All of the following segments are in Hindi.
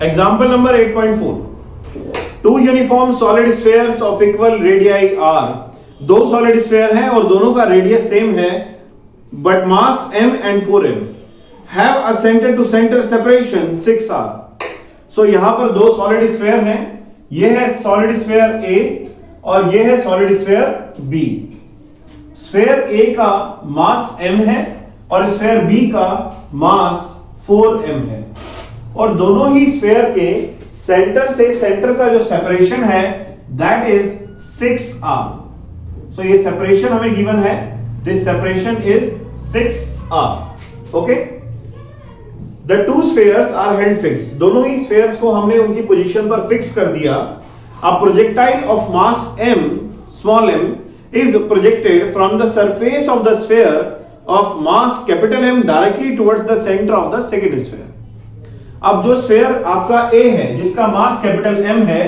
Example number 8.4. Two uniform solid spheres of equal radii are. दो solid sphere हैं और दोनों का radius same है, but mass m and 4m have a center to center separation 6r. So यहां पर दो solid sphere हैं, ये है solid sphere A और ये है solid sphere B. Sphere A का mass m है और sphere B का mass 4m है और दोनों ही स्फीयर के सेंटर से सेंटर का जो सेपरेशन है दैट इज 6r. सो ये सेपरेशन हमें गिवन है, this separation is 6r. Okay, the two spheres are held fix. दोनों ही स्फीयर्स को हमने उनकी पोजीशन पर फिक्स कर दिया. A projectile of mass m small m is projected from the surface of the sphere of mass capital M directly towards the centre of the second sphere. अब जो स्फीयर आपका A है जिसका मास कैपिटल M है,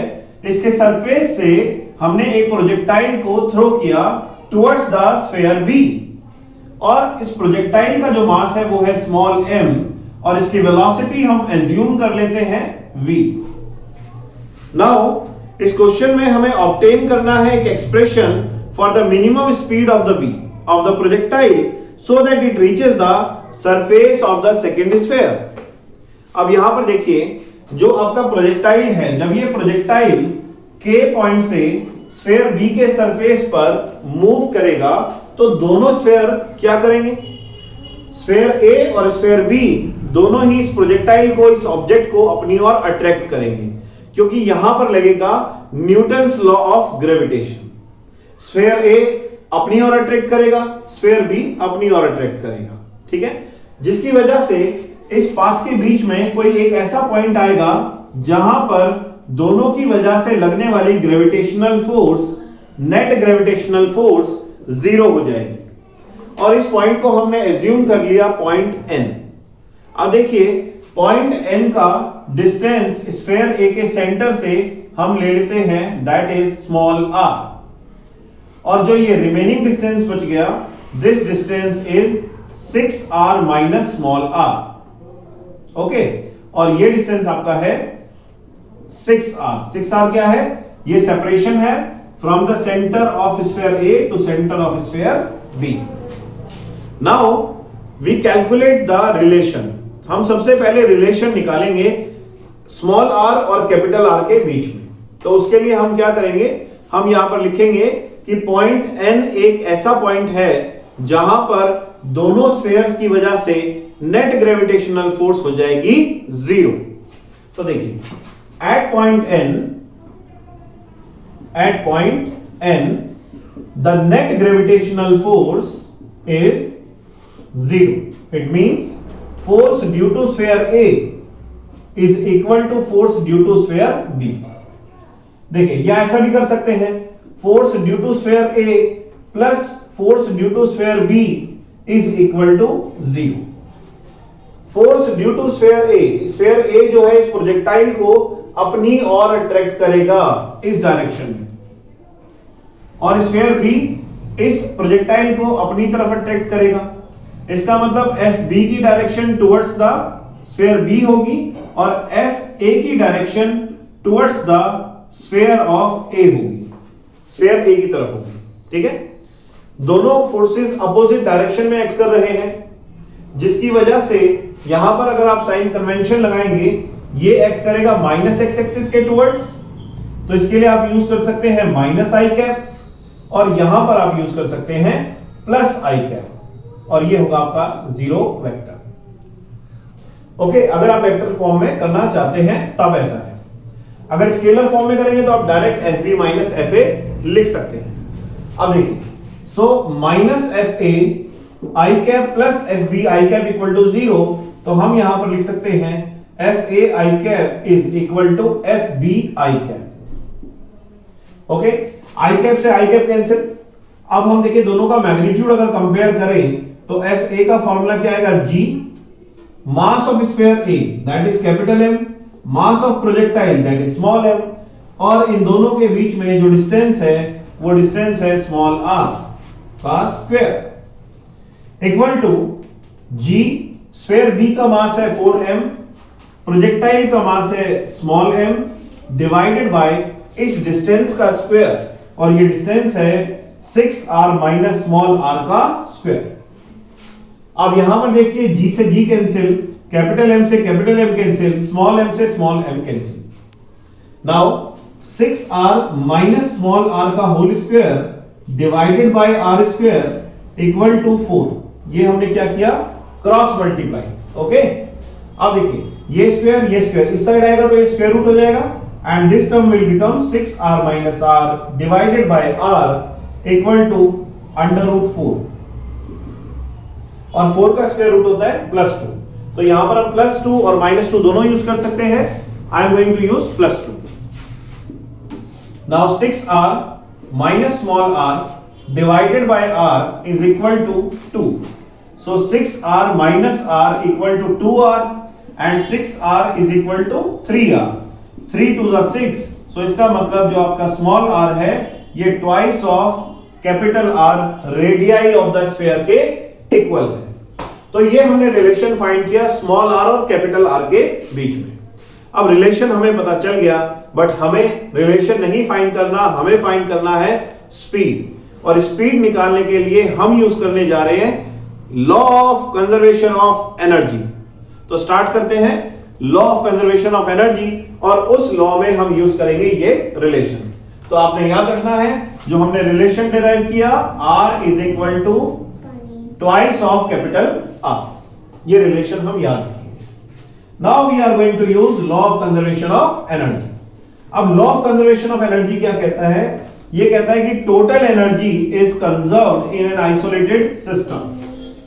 इसके सरफेस से हमने एक प्रोजेक्टाइल को थ्रो किया टुवर्ड्स द स्फीयर B और इस प्रोजेक्टाइल का जो मास है वो है स्मॉल m और इसकी वेलोसिटी हम एज्यूम कर लेते हैं v. नाउ इस क्वेश्चन में हमें ऑब्टेन करना है एक expression for the minimum speed of the v of the projectile so that it reaches the surface of the second sphere. अब यहां पर देखिए, जो आपका प्रोजेक्टाइल है, जब ये प्रोजेक्टाइल K पॉइंट से स्फीयर B के सरफेस पर मूव करेगा तो दोनों स्फीयर क्या करेंगे, स्फीयर A और स्फीयर B दोनों ही इस प्रोजेक्टाइल को, इस ऑब्जेक्ट को अपनी ओर अट्रैक्ट करेंगे क्योंकि यहां पर लगेगा Newton's law of gravitation. Sphere A अपनी ओर अट्रैक्ट करेगा, स्फीयर B अपनी ओर अट्रैक्ट करेगा. ठीक है, जिसकी वजह से इस पाथ के बीच में कोई एक ऐसा पॉइंट आएगा जहां पर दोनों की वजह से लगने वाली gravitational force, net gravitational force 0 हो जाएगी और इस पॉइंट को हमने एज्यूम कर लिया पॉइंट N. अब देखिए, पॉइंट N का डिस्टेंस स्फीयर A के सेंटर से हम ले लेते हैं दैट इज स्मॉल r और जो ये रिमेनिंग डिस्टेंस बच गया, this distance is 6r minus small r. Okay, और ये डिस्टेंस आपका है 6r. 6r क्या है, ये सेपरेशन है from the centre of sphere A to centre of sphere B. Now we calculate the relation. हम सबसे पहले रिलेशन निकालेंगे स्मॉल r और कैपिटल R के बीच में. तो उसके लिए हम क्या करेंगे, हम यहां पर लिखेंगे कि पॉइंट N एक ऐसा पॉइंट है जहां पर दोनों स्फीयर्स की वजह से नेट ग्रेविटेशनल फोर्स हो जाएगी 0. तो देखिए, at point N the net gravitational force is 0. It means force due to sphere A is equal to force due to sphere B. देखिए, या ऐसा भी कर सकते हैं, force due to sphere A plus force due to sphere B is equal to 0. Force due to sphere A, sphere A जो है इस प्रोजेक्टाइल को अपनी ओर अट्रैक्ट करेगा इस डायरेक्शन में और स्फीयर B इस प्रोजेक्टाइल को अपनी तरफ अट्रैक्ट करेगा. इसका मतलब FB की direction towards the sphere B होगी और FA की direction towards the sphere of A होगी, स्फीयर A की तरफ होगी. ठीक है, दोनों फोर्सेस अपोजिट डायरेक्शन में एक्ट कर रहे हैं जिसकी वजह से यहां पर अगर आप साइन कन्वेंशन लगाएंगे, ये एक्ट करेगा माइनस एक्स एक्सिस के टुवर्ड्स, तो इसके लिए आप यूज कर सकते हैं माइनस आई कैप और यहां पर आप यूज कर सकते हैं प्लस आई कैप और ये होगा आपका 0 वेक्टर. ओके, अगर आप वेक्टर फॉर्म में करना चाहते हैं तब ऐसा है. अगर स्केलर फॉर्म में करेंगे तो आप डायरेक्ट FB माइनस FA लिख सकते हैं. अब देखिए, so minus FA I cap plus FB I cap equal to 0, तो हम यहां पर लिख सकते हैं FA I cap is equal to FB I cap. Okay, I cap से I कैप कैंसिल. अब हम देखिए, दोनों का मैग्नीट्यूड अगर कंपेयर करें तो FA का फॉर्मूला क्या आएगा, G mass of sphere A that is capital M, mass of projectile that is small m और इन दोनों के बीच में जो डिस्टेंस है वो डिस्टेंस है स्मॉल r का square equal to G sphere B का मास है 4m प्रोजेक्टाइल का मास है स्मॉल m डिवाइडेड बाय इस डिस्टेंस का स्क्वायर, और ये डिस्टेंस है 6r माइनस स्मॉल r का स्क्वायर। अब यहां पर देखिए g से g कैंसिल, कैपिटल M से capital M cancel, small m से small m cancel. Now 6r minus small r का whole square divided by r square equal to 4। ये हमने क्या किया, क्रॉस मल्टीप्लाई। ओके, अब देखिए ये स्क्वायर इस साइड आएगा तो ये स्क्वायर रूट हो जाएगा, and this term will become 6r minus r divided by r equal to under root 4, और 4 का स्क्वायर रूट होता है +2। तो यहां पर हम +2 और -2 दोनों यूज कर सकते हैं। I am going to use +2। Now 6r minus small r divided by r is equal to 2. So 6r minus r equal to 2r and 6r is equal to 3r. 3 2s are 6. So इसका मतलब जो आपका small r है ये twice of capital R radii of the sphere के equal है। तो ये हमने रिलेशन फाइंड किया स्मॉल r और कैपिटल R के बीच में। अब रिलेशन हमें पता चल गया, बट हमें रिलेशन नहीं फाइंड करना, हमें फाइंड करना है स्पीड। और स्पीड निकालने के लिए हम यूज करने जा रहे हैं law of conservation of energy. तो स्टार्ट करते हैं law of conservation of energy, और उस लॉ में हम यूज करेंगे ये रिलेशन। तो आपने याद रखना है जो हमने रिलेशन डिराइव किया, R is equal to twice of capital R। ये रिलेशन हम याद रखेंगे। Now we are going to use law of conservation of energy. अब law of conservation of energy क्या कहता है? ये कहता है कि total energy is conserved in an isolated system,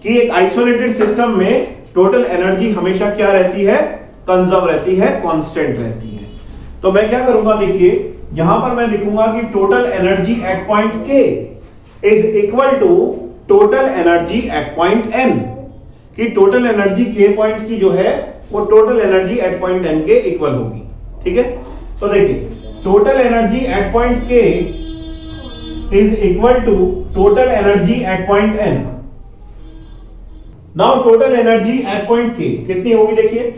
कि एक आइसोलेटेड सिस्टम में टोटल एनर्जी हमेशा क्या रहती है? कंजर्व रहती है, कांस्टेंट रहती है। तो मैं क्या करूंगा, देखिए यहां पर मैं लिखूंगा कि total energy at point K is equal to total energy at point N, कि टोटल एनर्जी K पॉइंट की जो है वो total energy at point N के इक्वल होगी। ठीक है, तो देखिए total energy at point K is equal to total energy at point N। Now total energy at point K कितनी होगी? देखिए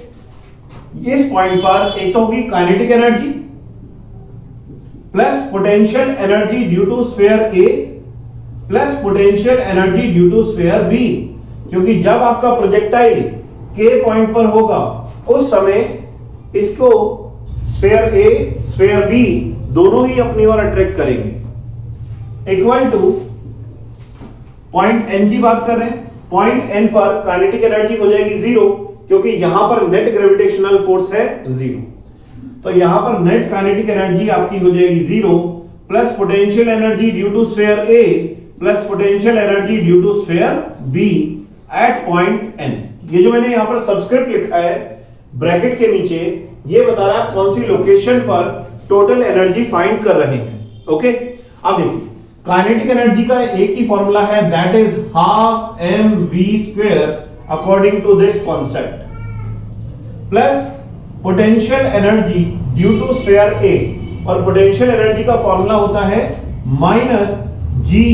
इस पॉइंट पर एक तो होगी kinetic energy plus potential energy due to sphere A plus potential energy due to sphere B, क्योंकि जब आपका प्रोजेक्टाइल K पॉइंट पर होगा उस समय इसको स्फीयर A स्फीयर B दोनों ही अपनी ओर अट्रैक्ट करेंगे। इक्वल टू पॉइंट N की बात कर रहे हैं, पॉइंट N पर काइनेटिक एनर्जी हो जाएगी 0, क्योंकि यहां पर नेट ग्रेविटेशनल फोर्स है 0। तो यहां पर नेट काइनेटिक एनर्जी आपकी हो जाएगी 0 plus potential energy due to sphere A plus potential energy due to sphere B at point N। ये जो मैंने यहां पर सबस्क्रिप्ट लिखा है ब्रैकेट के नीचे, ये बता रहा है कौन सी लोकेशन पर टोटल एनर्जी फाइंड कर रहे हैं। ओके, अब देखिए काइनेटिक एनर्जी का एक ही फॉर्मूला है, that is half mv² according to this concept, plus potential energy due to sphere A, और पोटेंशियल एनर्जी का फॉर्मूला होता है minus g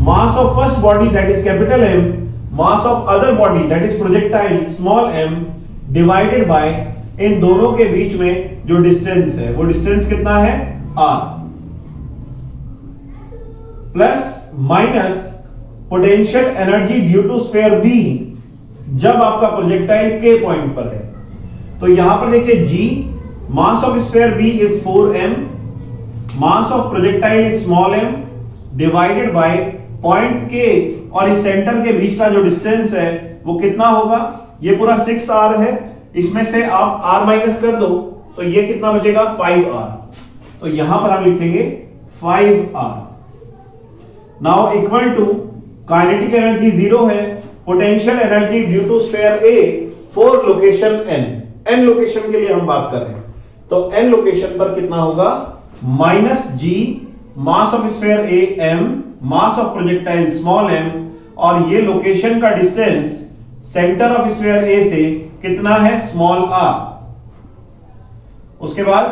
mass of first body that is capital M mass of other body that is projectile small m divided by इन दोनों के बीच में जो डिस्टेंस है वो डिस्टेंस कितना है? r, plus minus potential energy due to sphere B जब आपका प्रोजेक्टाइल K पॉइंट पर है। तो यहां पर देखिए g mass of sphere B is 4m, mass of projectile is small m divided by point K, और इस सेंटर के बीच का जो डिस्टेंस है वो कितना होगा? ये पूरा 6r है, इसमें से आप r माइनस कर दो तो ये कितना बचेगा? 5r। तो यहां पर हम लिखेंगे 5r। Now equal to kinetic energy 0 है, potential energy due to sphere A for location n location के लिए हम बात कर रहे हैं, तो n लोकेशन पर कितना होगा? Minus g mass of sphere A m mass of projectile small m, और ये लोकेशन का distance centre of sphere A से कितना है? Small r। उसके बाद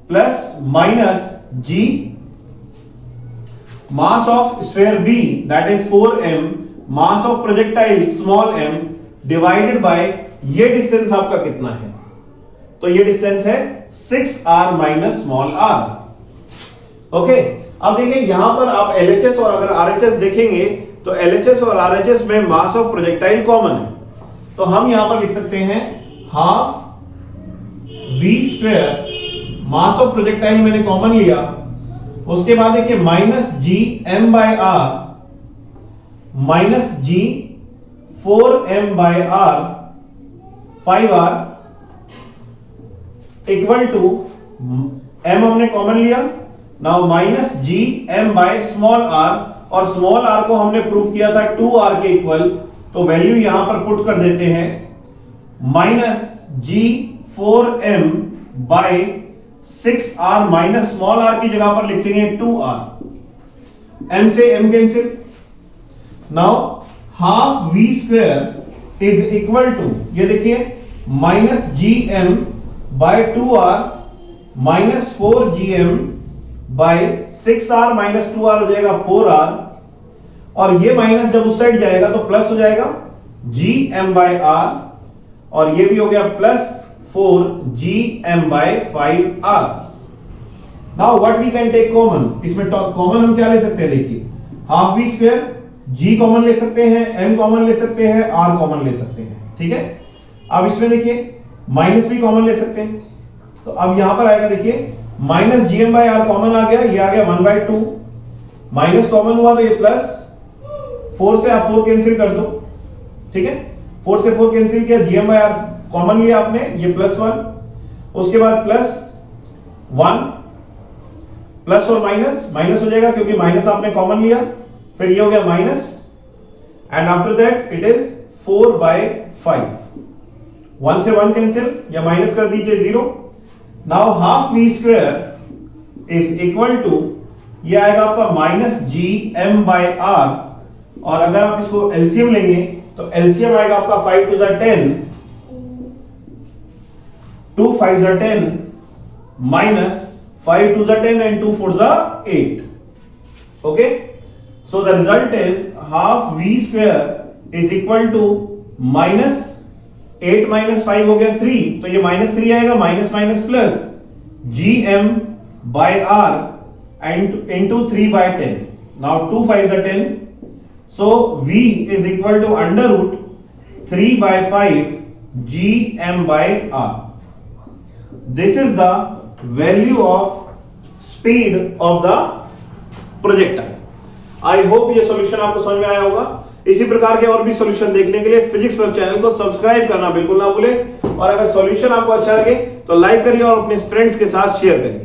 plus minus g mass of sphere B that is 4m mass of projectile small m divided bye ये डिस्टेंस आपका कितना है? तो ये डिस्टेंस है 6r minus small r। Okay, अब देखिए यहां पर आप LHS और अगर RHS देखेंगे तो LHS और RHS में मास ऑफ प्रोजेक्टाइल कॉमन है, तो हम यहां पर लिख सकते हैं half v square, mass of projectile मैंने कॉमन लिया, उसके बाद देखिए minus G M by R minus G 4m by R 5r equal to m हमने कॉमन लिया, now minus G M by small r, और स्मॉल r को हमने प्रूव किया था 2r के इक्वल, तो वैल्यू यहां पर पुट कर देते हैं minus G 4m by 6r minus small r की जगह पर लिख देंगे 2r, m से m cancel, now half v square is equal to, ये देखिए minus G M by 2r minus 4gm by 6r minus 2r हो जाएगा 4r, और ये माइनस जब उस साइड जाएगा तो प्लस हो जाएगा gm बाय r, और ये भी हो गया plus 4gm by 5r। Now what we can take common, इसमें कॉमन हम क्या ले सकते हैं, देखिए half v square, g common ले सकते हैं, m कॉमन ले सकते हैं, r कॉमन ले सकते हैं, ठीक है। अब इसमें देखिए माइनस भी कॉमन ले सकते हैं, तो अब यहां पर आएगा देखिए minus G M by R common आ गया, ये आ गया 1/2, माइनस कॉमन हुआ तो ये प्लस, 4 से आप 4 कैंसिल कर दो, ठीक है, 4 से 4 कैंसिल किया, G M by R common लिया आपने, ये +1, उसके बाद +1 प्लस और माइनस, माइनस हो जाएगा क्योंकि माइनस आपने कॉमन लिया, फिर ये हो गया minus, and after that it is 4/5, 1 से 1 कैंसिल या माइनस कर दीजिए 0। Now half v square is equal to, ये आएगा आपका minus G M by R, और अगर आप इसको एलसीएम लेंगे तो एलसीएम आएगा आपका 5 to the 10, 2 5 are 10 minus 5 to the 10 and 2 4 the 8. Okay, so the result is half v square is equal to minus 8 minus 5 हो गया 3, तो ये माइनस 3 आएगा, minus minus plus gm by r and into 3/10. Now 2 5s are 10, so v is equal to under root 3/5 gm by r. This is the value of speed of the projectile. I hope ये सॉल्यूशन आपको समझ में आया होगा। इसी प्रकार के और भी सॉल्यूशन देखने के लिए फिजिक्स वेब चैनल को सब्सक्राइब करना बिल्कुल ना भूलें, और अगर सॉल्यूशन आपको अच्छा लगे तो लाइक करिए और अपने फ्रेंड्स के साथ शेयर करिए।